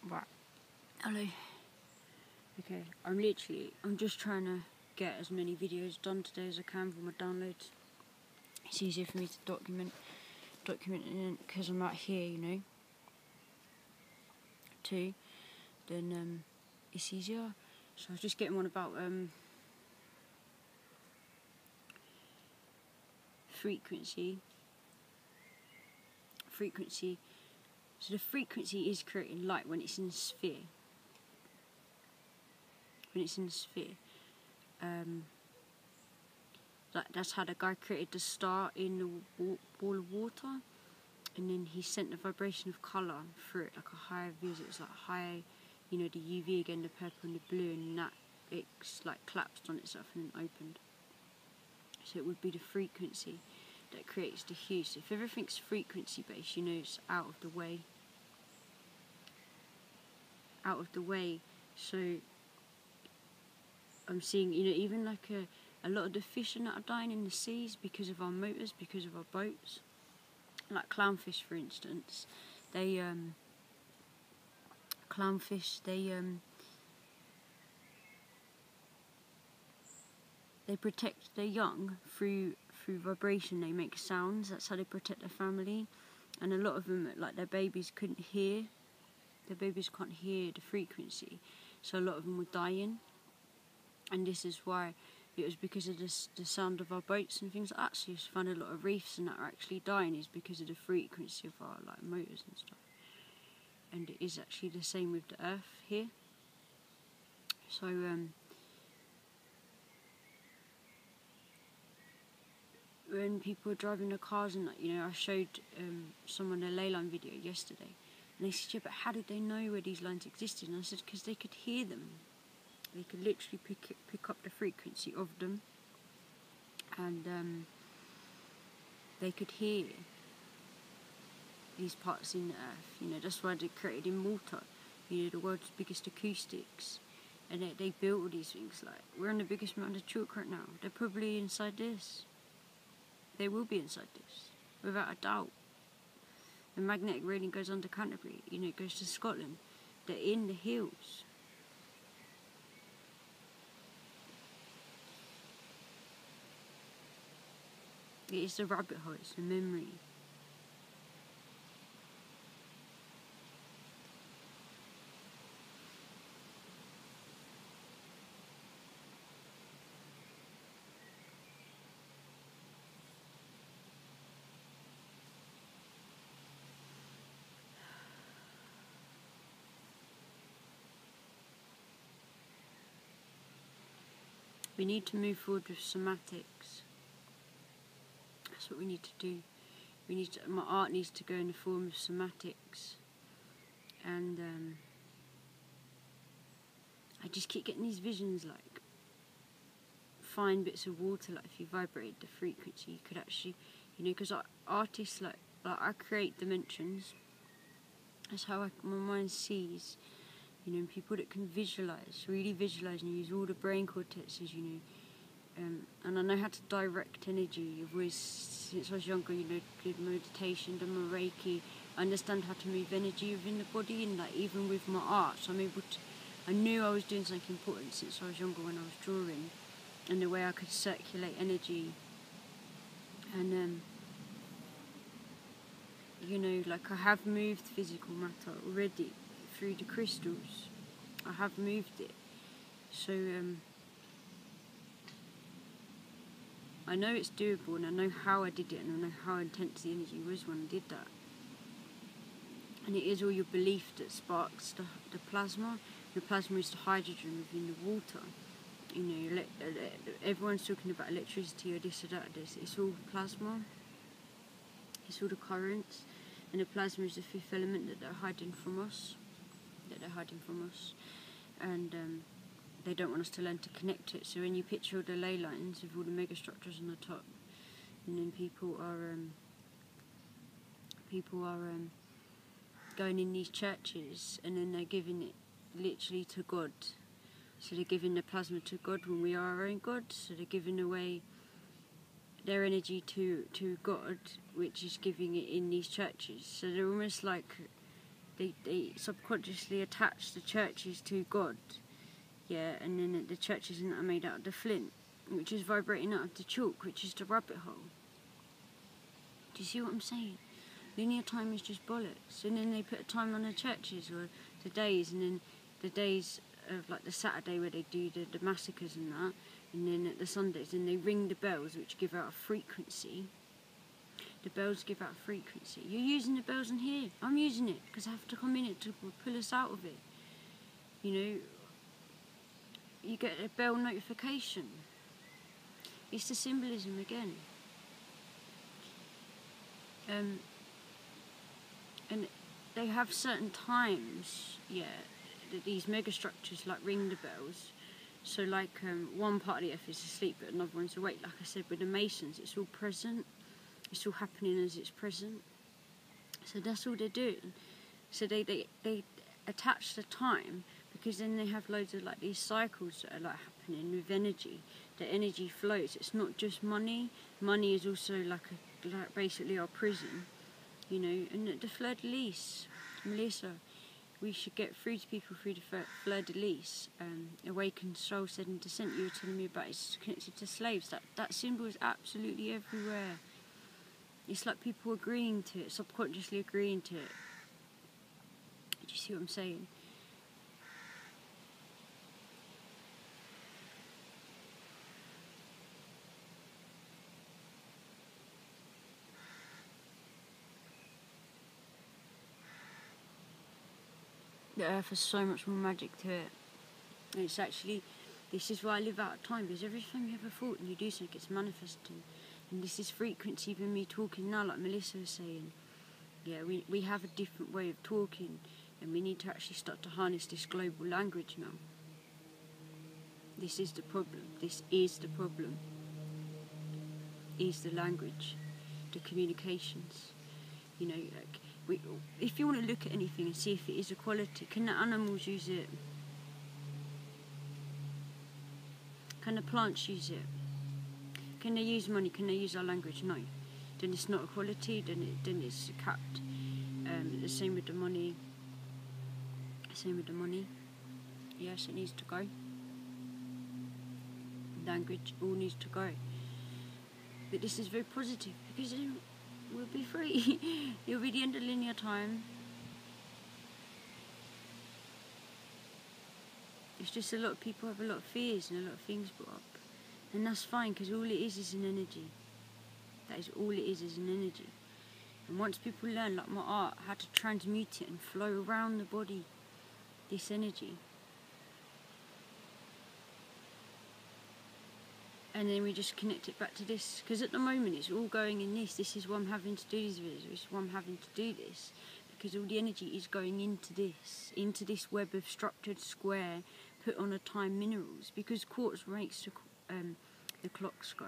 Right. Hello. Okay, I'm just trying to get as many videos done today as I can for my downloads. It's easier for me to document it because I'm out here, you know, too. Then it's easier. So I was just getting one about frequency. So the frequency is creating light when it's in a sphere. That's how the guy created the star in the ball of water, and then he sent the vibration of colour through it, like a higher vis. It was like high, you know, the UV again, the purple and the blue, and that it's like collapsed on itself and then opened. So it would be the frequency that creates the hue. So if everything's frequency based, you know, it's out of the way. So I'm seeing, you know, even like a lot of the fish that are dying in the seas because of our motors, because of our boats. Like clownfish, for instance, they protect their young through vibration. They make sounds. That's how they protect their family. And a lot of them, like their babies, couldn't hear. Their babies can't hear the frequency, so a lot of them were dying. And this is why it was because of the sound of our boats and things like that. So you find a lot of reefs and that are actually dying is because of the frequency of our like motors and stuff. And it is actually the same with the earth here. So when people are driving their cars and that, you know, I showed someone a ley line video yesterday, and they said, yeah, but how did they know where these lines existed? And I said, because they could hear them. They could literally pick up the frequency of them, and they could hear these parts in the earth. You know, that's why they created in Malta, you know, the world's biggest acoustics, and they built all these things. Like, we're on the biggest mountain of chalk right now. They're probably inside this. They will be inside this, without a doubt. The magnetic railing goes under Canterbury. You know, it goes to Scotland. They're in the hills. It is the rabbit hole, it's the memory. We need to move forward with cymatics. That's what we need to do. My art needs to go in the form of cymatics, and I just keep getting these visions, like fine bits of water. Like if you vibrate the frequency, you could actually, you know, because artists like I create dimensions. That's how my mind sees. You know, people that can really visualize, and use all the brain cortexes, you know. And I know how to direct energy. I've always, since I was younger, you know, did meditation, done my Reiki. I understand how to move energy within the body, and like even with my art, so I'm able to. I knew I was doing something important since I was younger when I was drawing, and the way I could circulate energy. And you know, like I have moved physical matter already through the crystals. I have moved it. So I know it's doable, and I know how I did it, and I know how intense the energy was when I did that. And it is all your belief that sparks the plasma. The plasma is the hydrogen within the water. You know, everyone's talking about electricity or this or that. It's all plasma. It's all the currents, and the plasma is the fifth element that they're hiding from us. And they don't want us to learn to connect to it. So when you picture all the ley lines with all the megastructures on the top, and then people are going in these churches, and then they're giving it literally to God. So they're giving the plasma to God when we are our own God. So they're giving away their energy to God, which is giving it in these churches. So they're almost like they subconsciously attach the churches to God, yeah, and then the churches are made out of the flint, which is vibrating out of the chalk, which is the rabbit hole. Do you see what I'm saying? Linear time is just bollocks. And then they put a time on the churches or the days, and then the days of like the Saturday where they do the massacres and that, and then at the Sundays, and they ring the bells which give out a frequency. The bells give out a frequency. You're using the bells in here. I'm using it because I have to come in it to pull us out of it. You know, you get a bell notification. It's the symbolism again. And they have certain times, yeah, that these megastructures like ring the bells. So like one part of the earth is asleep but another one's awake. Like I said with the Masons, it's all present. It's all happening as it's present. So that's all they're doing. So they attach the time, because then they have loads of like these cycles that are like happening with energy. The energy flows. It's not just money. Money is also like basically our prison, you know. And the fleur de lis, Melissa, we should get through to people through the fleur de lis. Awakened soul said in descent, you were telling me about, it's connected to slaves. That symbol is absolutely everywhere. It's like people agreeing to it, subconsciously agreeing to it. Do you see what I'm saying? The earth has so much more magic to it. And it's actually, this is why I live out of time, because everything you ever thought and you do something, it's manifesting. And this is frequency, even me talking now, like Melissa was saying. Yeah, we have a different way of talking, and we need to actually start to harness this global language now. This is the problem. This is the problem. Is the language, the communications. You know, like, if you want to look at anything and see if it is equality, can the animals use it? Can the plants use it? Can they use money? Can they use our language? No. Then it's not equality. Then it's capped. The same with the money. Same with the money. Yes, it needs to go. Language all needs to go. But this is very positive, because then we'll be free. It'll be the end of linear time. It's just a lot of people have a lot of fears and a lot of things brought up. And that's fine, because all it is an energy. That is all it is an energy. And once people learn, like my art, how to transmute it and flow around the body, this energy. And then we just connect it back to this. Because at the moment it's all going in this. This is why I'm having to do these videos. This is why I'm having to do this. Because all the energy is going into this web of structured square put on a time minerals. Because quartz makes the clocks go.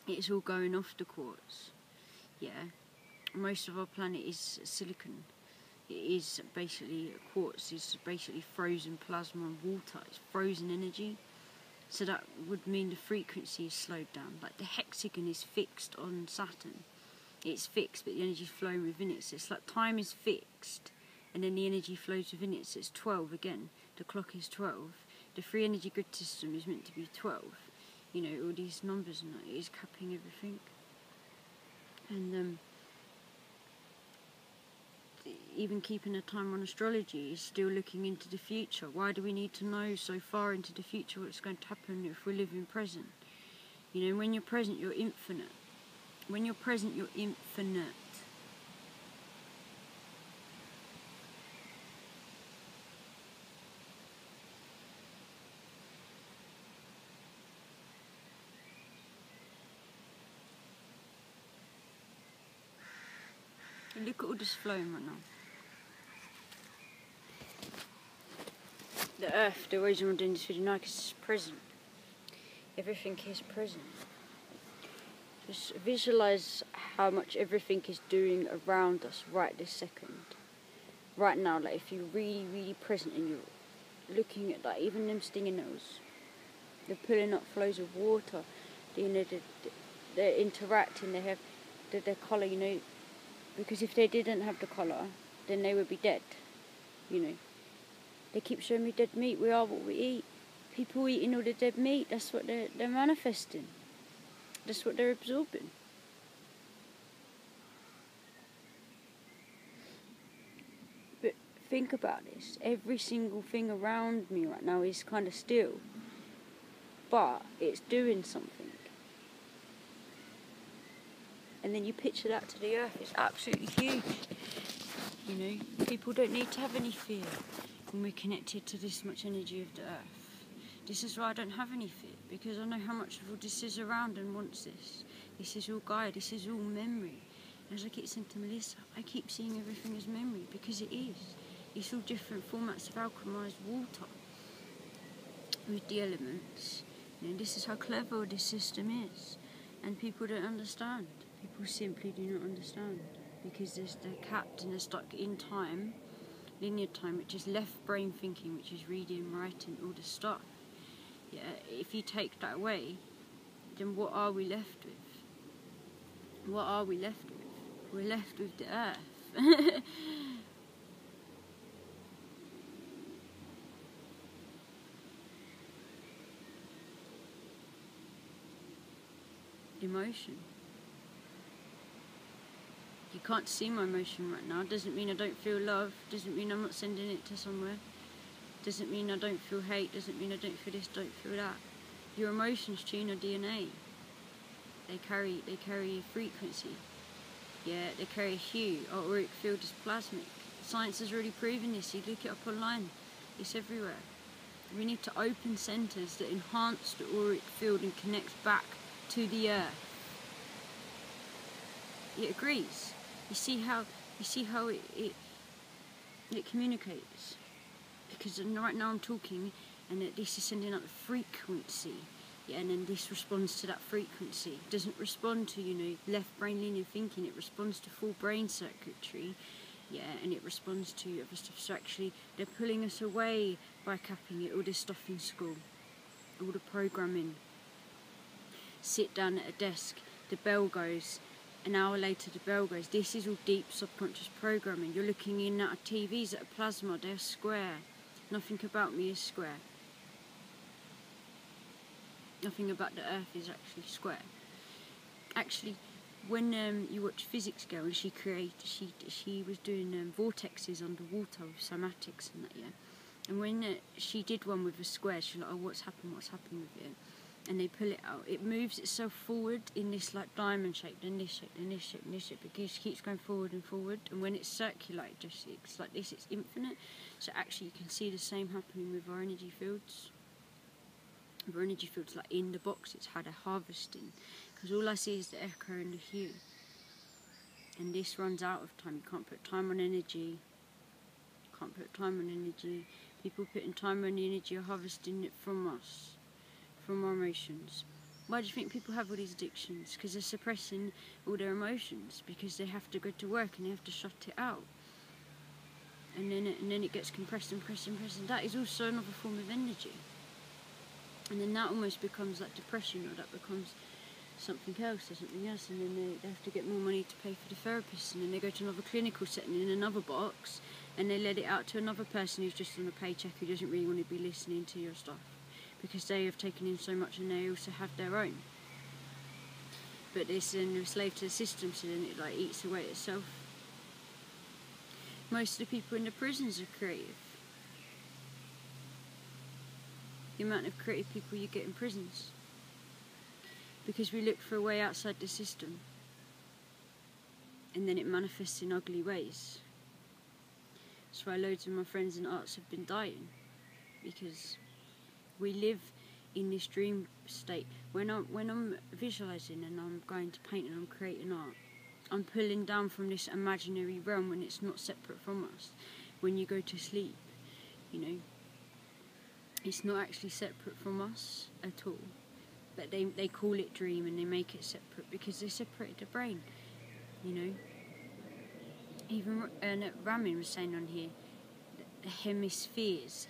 It's all going off the quartz. Yeah. Most of our planet is silicon. It is basically, quartz is basically frozen plasma and water. It's frozen energy. So that would mean the frequency is slowed down. Like the hexagon is fixed on Saturn. It's fixed, but the energy is flowing within it. So it's like time is fixed, and then the energy flows within it. So it's 12 again. The clock is 12. The free energy grid system is meant to be 12. You know, all these numbers and that, it is capping everything. And even keeping a time on astrology is still looking into the future. Why do we need to know so far into the future what's going to happen if we live in present? You know, when you're present, you're infinite. When you're present, you're infinite. And look at all this flowing right now. The earth, the reason I'm doing this video now, because it's present. Everything is present. Just visualise how much everything is doing around us right this second. Right now, like if you're really, really present and you're looking at like even them stinging nettles, they're pulling up flows of water. You know, they're interacting. They have their colour. You know, because if they didn't have the colour, then they would be dead. You know, they keep showing me dead meat. We are what we eat. People eating all the dead meat, that's what they're manifesting. That's what they're absorbing. But think about this. Every single thing around me right now is kind of still. But it's doing something. And then you picture that to the earth, it's absolutely huge. You know, people don't need to have any fear when we're connected to this much energy of the earth. This is why I don't have any fear, because I know how much of all this is around and wants this. This is all Gaia, this is all memory. As I keep saying to Melissa, I keep seeing everything as memory, because it is. It's all different formats of alchemized water with the elements. You know, this is how clever this system is. And people don't understand. People simply do not understand, because they're capped and they're stuck in time, linear time, which is left brain thinking, which is reading, writing, all the stuff. Yeah, if you take that away, then what are we left with? What are we left with? We're left with the earth. Emotion. You can't see my emotion right now. Doesn't mean I don't feel love. Doesn't mean I'm not sending it to somewhere. Doesn't mean I don't feel hate. Doesn't mean I don't feel this, don't feel that. Your emotions tune your DNA. They carry a frequency. Yeah, they carry a hue. Our auric field is plasmic. Science has already proven this. You look it up online. It's everywhere. We need to open centres that enhance the auric field and connect back to the earth. It agrees. You see how it communicates. Because right now I'm talking, and this is sending out the frequency. Yeah, and then this responds to that frequency. It doesn't respond to, you know, left brain linear thinking. It responds to full brain circuitry. Yeah, and it responds to other stuff. So actually, they're pulling us away by capping it. All this stuff in school, all the programming. Sit down at a desk. The bell goes. An hour later, the bell goes. This is all deep subconscious programming. You're looking in at TVs that are plasma. They're square. Nothing about me is square. Nothing about the earth is actually square. Actually, when you watch Physics Girl, and she was doing vortexes underwater with cymatics and that, yeah. And when she did one with a square, she's like, oh, what's happened with it? And they pull it out. It moves itself forward in this like diamond shape, then this shape, then this shape, then this shape. It keeps going forward and forward. And when it's circular, it's like this, it's infinite. So actually you can see the same happening with our energy fields. Our energy fields, like in the box, it's had a harvesting. Because all I see is the echo and the hue. And this runs out of time. You can't put time on energy. Can't put time on energy. People putting time on the energy are harvesting it from us. From our emotions. Why do you think people have all these addictions? Because they're suppressing all their emotions, because they have to go to work and they have to shut it out, and then it gets compressed and compressed and compressed, and that is also another form of energy. And then that almost becomes like depression, or that becomes something else, and then they have to get more money to pay for the therapist, and then they go to another clinical setting in another box, and they let it out to another person who's just on a paycheck, who doesn't really want to be listening to your stuff, because they have taken in so much and they also have their own. But they're a slave to the system, so then it like eats away at itself. Most of the people in the prisons are creative. The amount of creative people you get in prisons. Because we look for a way outside the system. And then it manifests in ugly ways. That's why loads of my friends in arts have been dying. Because we live in this dream state. When I'm visualising and I'm going to paint and I'm creating art, I'm pulling down from this imaginary realm when it's not separate from us. When you go to sleep, you know, it's not actually separate from us at all. But they call it dream and they make it separate because they separate the brain, you know. Even Ramin was saying on here, the hemispheres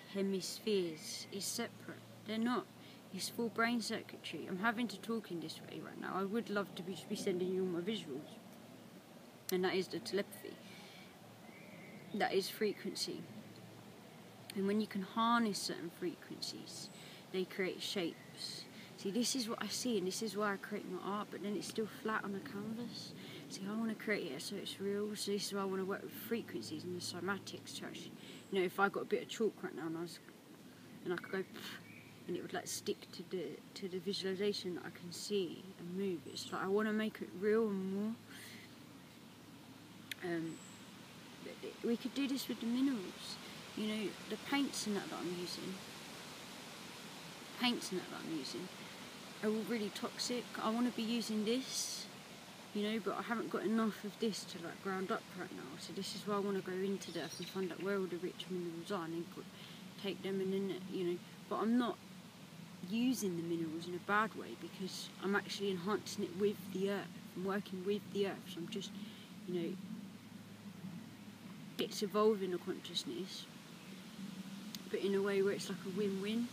is separate. They're not. It's full brain circuitry. I'm having to talk in this way right now. I would love to be sending you all my visuals, and that is the telepathy. that is frequency. And when you can harness certain frequencies, they create shapes. See, this is what I see, and this is why I create my art, but then it's still flat on a canvas. See, I want to create it so it's real, so this is why I want to work with frequencies and the cymatics to actually, you know, if I got a bit of chalk right now and I could go, and it would like stick to the visualization that I can see and move. It's like I want to make it real and more. We could do this with the minerals. You know, the paints and that I'm using. Are all really toxic. I want to be using this, you know, but I haven't got enough of this to like ground up right now. So this is why I want to go into the earth and find out where all the rich minerals are and then take them and then, you know, but I'm not using the minerals in a bad way because I'm actually enhancing it with the earth. I'm working with the earth, so I'm just, you know, it's evolving the consciousness, but in a way where it's like a win-win.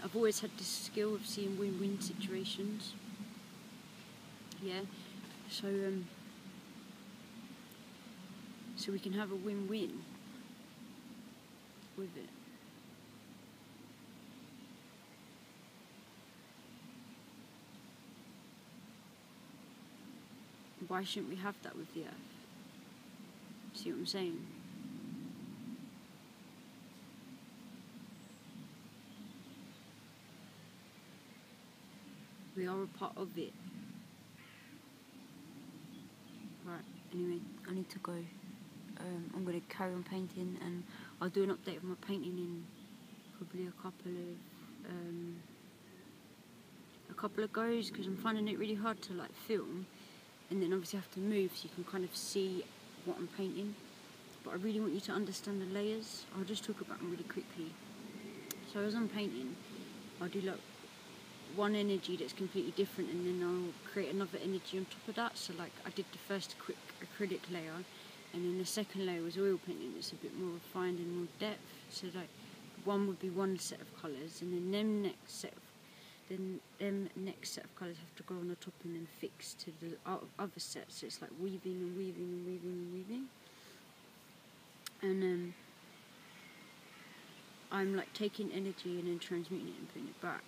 I've always had this skill of seeing win-win situations. Yeah, so we can have a win-win with it. Why shouldn't we have that with the earth? See what I'm saying? We are a part of it. Right, anyway, I need to go. I'm going to carry on painting, and I'll do an update of my painting in probably a couple of goes, because I'm finding it really hard to like film, and then obviously I have to move so you can kind of see what I'm painting. But I really want you to understand the layers. I'll just talk about them really quickly. So as I'm painting, I'll do like one energy that's completely different, and then I'll create another energy on top of that. So like I did the first quick acrylic layer, and then the second layer was oil painting. It's a bit more refined and more depth. So like one would be one set of colours, and then them next set of colours have to go on the top and then fix to the other set. So it's like weaving and weaving and weaving and weaving. And I'm like taking energy and then transmuting it and putting it back.